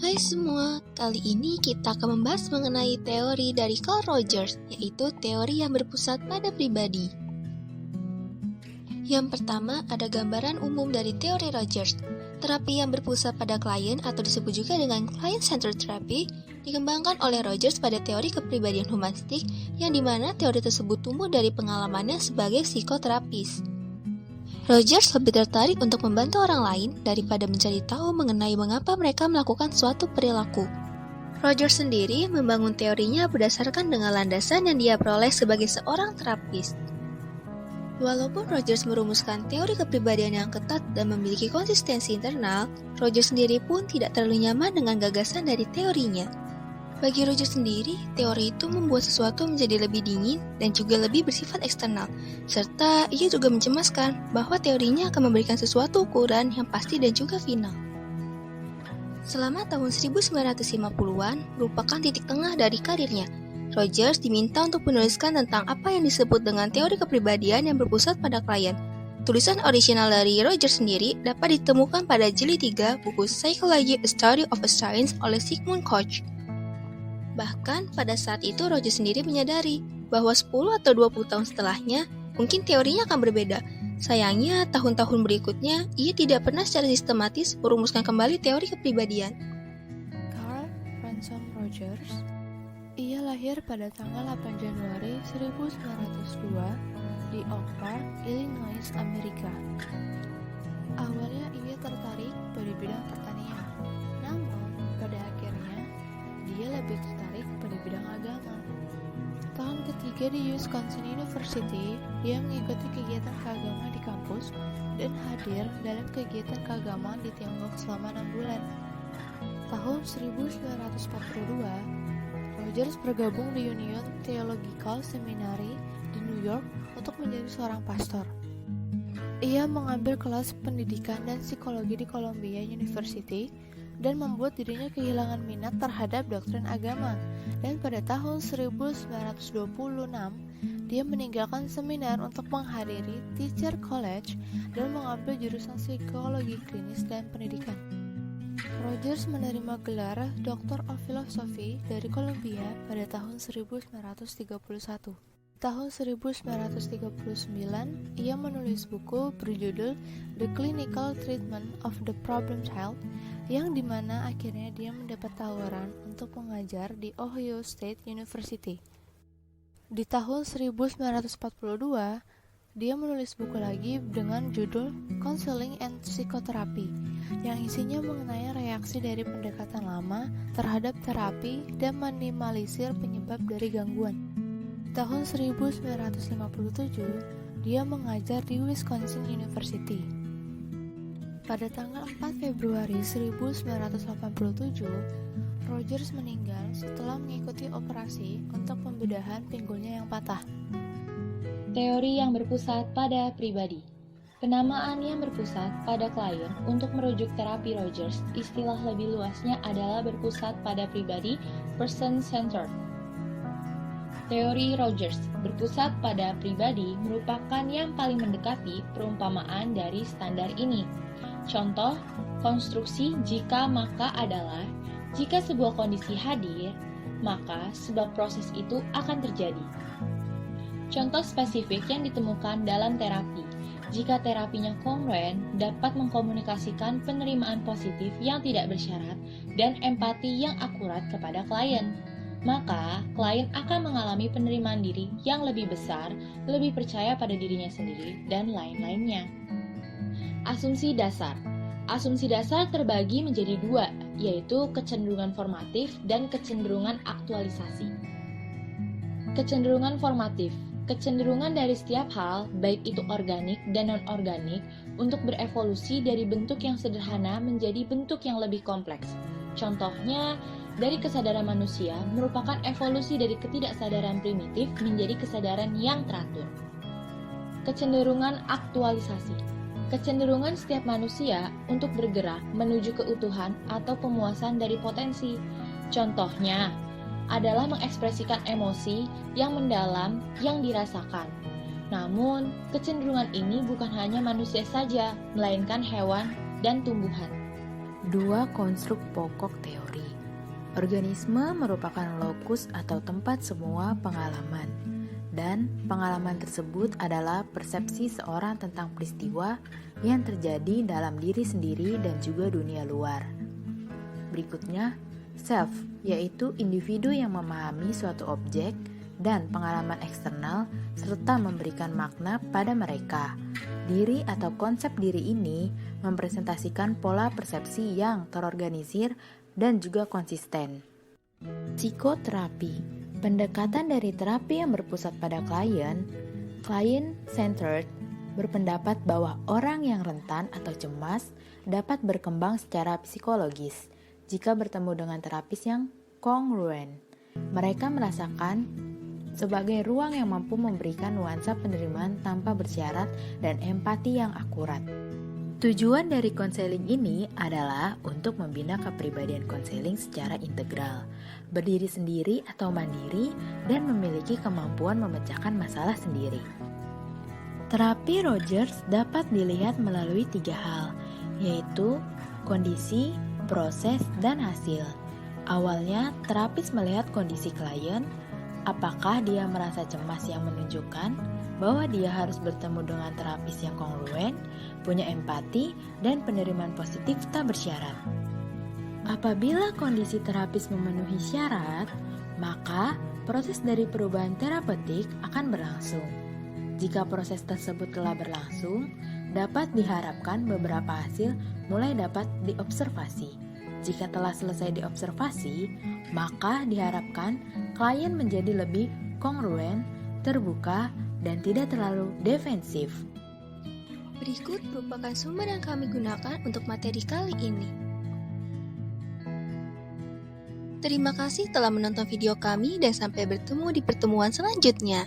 Hai semua, kali ini kita akan membahas mengenai teori dari Carl Rogers, yaitu teori yang berpusat pada pribadi. Yang pertama, ada gambaran umum dari teori Rogers. Terapi yang berpusat pada klien atau disebut juga dengan client-centered therapy dikembangkan oleh Rogers pada teori kepribadian humanistik yang dimana teori tersebut tumbuh dari pengalamannya sebagai psikoterapis. Rogers lebih tertarik untuk membantu orang lain daripada mencari tahu mengenai mengapa mereka melakukan suatu perilaku. Rogers sendiri membangun teorinya berdasarkan dengan landasan yang dia peroleh sebagai seorang terapis. Walaupun Rogers merumuskan teori kepribadian yang ketat dan memiliki konsistensi internal, Rogers sendiri pun tidak terlalu nyaman dengan gagasan dari teorinya. Bagi Rogers sendiri, teori itu membuat sesuatu menjadi lebih dingin dan juga lebih bersifat eksternal, serta ia juga mencemaskan bahwa teorinya akan memberikan sesuatu ukuran yang pasti dan juga final. Selama tahun 1950-an merupakan titik tengah dari karirnya. Rogers diminta untuk menuliskan tentang apa yang disebut dengan teori kepribadian yang berpusat pada klien. Tulisan orisinal dari Rogers sendiri dapat ditemukan pada jilid 3 buku Psychology: A Study of a Science oleh Sigmund Koch. Bahkan pada saat itu Rogers sendiri menyadari bahwa 10 atau 20 tahun setelahnya mungkin teorinya akan berbeda. Sayangnya tahun-tahun berikutnya ia tidak pernah secara sistematis merumuskan kembali teori kepribadian. Carl Ransom Rogers. Ia lahir pada tanggal 8 Januari 1902 di Oak Park, Illinois, Amerika. Awalnya ia tertarik pada bidang pertanian, namun pada akhirnya dia lebih tertarik pada bidang agama. Tahun ketiga di Wisconsin University, dia mengikuti kegiatan keagamaan di kampus dan hadir dalam kegiatan keagamaan di Tiongkok selama 6 bulan. Tahun 1942, Rogers bergabung di Union Theological Seminary di New York untuk menjadi seorang pastor. Ia mengambil kelas pendidikan dan psikologi di Columbia University dan membuat dirinya kehilangan minat terhadap doktrin agama. Dan pada tahun 1926, dia meninggalkan seminar untuk menghadiri Teacher College dan mengambil jurusan psikologi klinis dan pendidikan. Rogers menerima gelar Doctor of Philosophy dari Columbia pada tahun 1931. Tahun 1939, ia menulis buku berjudul The Clinical Treatment of the Problem Child, yang dimana akhirnya dia mendapat tawaran untuk mengajar di Ohio State University. Di tahun 1942, dia menulis buku lagi dengan judul Counseling and Psychotherapy, yang isinya mengenai reaksi dari pendekatan lama terhadap terapi dan minimalisir penyebab dari gangguan. Tahun 1957, dia mengajar di Wisconsin University. Pada tanggal 4 Februari 1987, Rogers meninggal setelah mengikuti operasi untuk pembedahan pinggulnya yang patah. Teori yang berpusat pada pribadi. Penamaan yang berpusat pada klien untuk merujuk terapi Rogers, istilah lebih luasnya adalah berpusat pada pribadi, person-centered. Teori Rogers berpusat pada pribadi merupakan yang paling mendekati perumpamaan dari standar ini. Contoh, konstruksi jika maka adalah jika sebuah kondisi hadir, maka sebab proses itu akan terjadi. Contoh spesifik yang ditemukan dalam terapi. Jika terapinya kongruen, dapat mengkomunikasikan penerimaan positif yang tidak bersyarat dan empati yang akurat kepada klien. Maka, klien akan mengalami penerimaan diri yang lebih besar, lebih percaya pada dirinya sendiri, dan lain-lainnya. Asumsi dasar. Asumsi dasar terbagi menjadi dua, yaitu kecenderungan formatif dan kecenderungan aktualisasi. Kecenderungan formatif. Kecenderungan dari setiap hal, baik itu organik dan non-organik, untuk berevolusi dari bentuk yang sederhana menjadi bentuk yang lebih kompleks. Contohnya, dari kesadaran manusia merupakan evolusi dari ketidaksadaran primitif menjadi kesadaran yang teratur. Kecenderungan aktualisasi. Kecenderungan setiap manusia untuk bergerak menuju keutuhan atau pemuasan dari potensi. Contohnya adalah mengekspresikan emosi yang mendalam yang dirasakan. Namun, kecenderungan ini bukan hanya manusia saja, melainkan hewan dan tumbuhan. Dua konstruk pokok teori. Organisme merupakan lokus atau tempat semua pengalaman, dan pengalaman tersebut adalah persepsi seorang tentang peristiwa yang terjadi dalam diri sendiri dan juga dunia luar. Berikutnya, self, yaitu individu yang memahami suatu objek dan pengalaman eksternal serta memberikan makna pada mereka. Diri atau konsep diri ini mempresentasikan pola persepsi yang terorganisir dan juga konsisten. Psikoterapi, pendekatan dari terapi yang berpusat pada client-centered, berpendapat bahwa orang yang rentan atau cemas dapat berkembang secara psikologis jika bertemu dengan terapis yang kongruen. Mereka merasakan sebagai ruang yang mampu memberikan nuansa penerimaan tanpa bersyarat dan empati yang akurat. Tujuan dari konseling ini adalah untuk membina kepribadian konseling secara integral, berdiri sendiri atau mandiri, dan memiliki kemampuan memecahkan masalah sendiri. Terapi Rogers dapat dilihat melalui 3 hal, yaitu kondisi, proses, dan hasil. Awalnya, terapis melihat kondisi klien, apakah dia merasa cemas yang menunjukkan bahwa dia harus bertemu dengan terapis yang kongruen, punya empati, dan penerimaan positif tak bersyarat. Apabila kondisi terapis memenuhi syarat, maka proses dari perubahan terapeutik akan berlangsung. Jika proses tersebut telah berlangsung, dapat diharapkan beberapa hasil mulai dapat diobservasi. Jika telah selesai diobservasi, maka diharapkan klien menjadi lebih kongruen, terbuka, dan tidak terlalu defensif. Berikut merupakan sumber yang kami gunakan untuk materi kali ini. Terima kasih telah menonton video kami dan sampai bertemu di pertemuan selanjutnya.